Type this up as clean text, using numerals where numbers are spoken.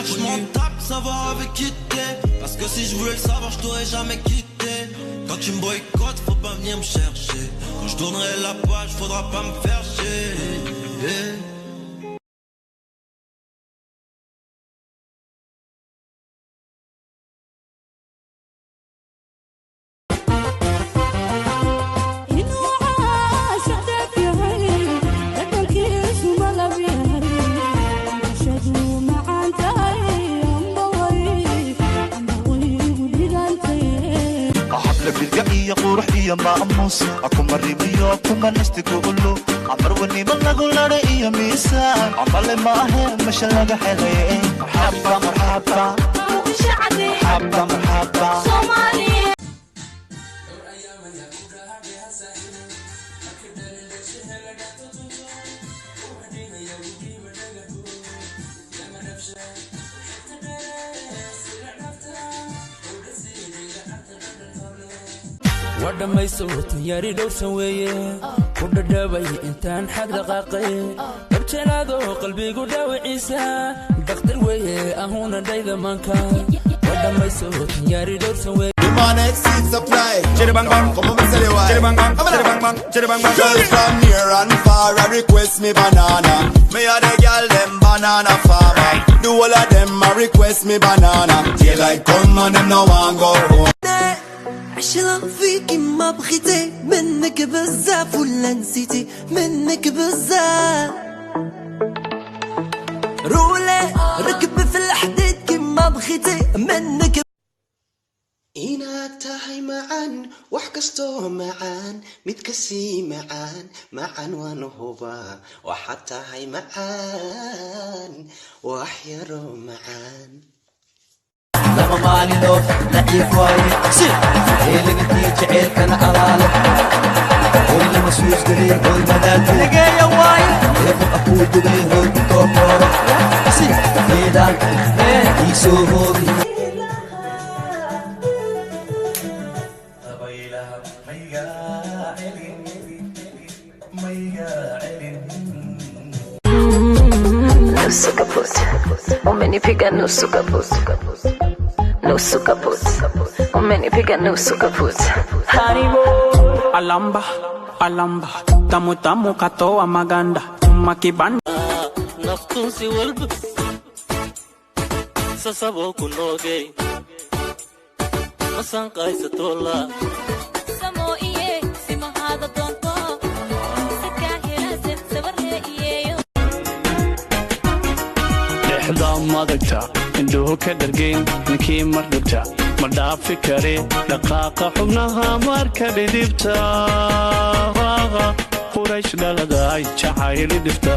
Je m'en tape, savoir avec qui t'es. Parce que si je voulais le savoir, je t'aurais jamais quitté. Quand tu me boycottes, faut pas venir me chercher. Quand je tournerai la page, faudra pas me faire chier. maamus aku maribiyo kuma nastiku ulu amar wani balagu lare iyo miisaan amale maahe masha laga helay marhaba marhaba marhaba marhaba Soomaaliya ودمي صوت ياري دو سويه كل دبي انتان حق دقاقي ابتلا ذو قلبي قد وعيسى ضغط الويه اهونا دايذا مانكا ودمي صوت ياري دو سويه Man exceed supply. Chitty bang bang, come on, me say why. Chitty bang bang, chitty bang bang, chitty bang bang. Girls from near and far, I request me banana. Me a the girl them banana farmer. Do all of them a request me banana. Daylight come and them no want go home. عشرة فيكي ما بغيتي منك بزاف ولا نسيتي منك بزاف رولي ركبي في الحديد كيما بغيتي منك إنك تاهي معان وحكستو معان متكسي معان ونهوبا وحتى هاي معان وحيرو معان لما مالينو لعيف واي سير اللي قلتي جعيلك انا علالك واللي مسوس قليل هو المداد لقايا واي يفق اقول قليل هو الكوكورو سير ميدان يسوهو بي Nusu kaput, umenipiga nusu kaput. Nusu kaput, umenipiga nusu kaput. Haribo alamba alamba tamu tamu katoa maganda makibanda naftusi walba sasabo kunogay masan qaysatola samo iye sima hada donto sakahela sabarhe iye dhexda madagta indhuhu ka dhargeyn ninkii mardhibta ma dhaafi kare dhaqaaqa xubnaha marka dhidibta quraysh dhaladay jacayli dhifta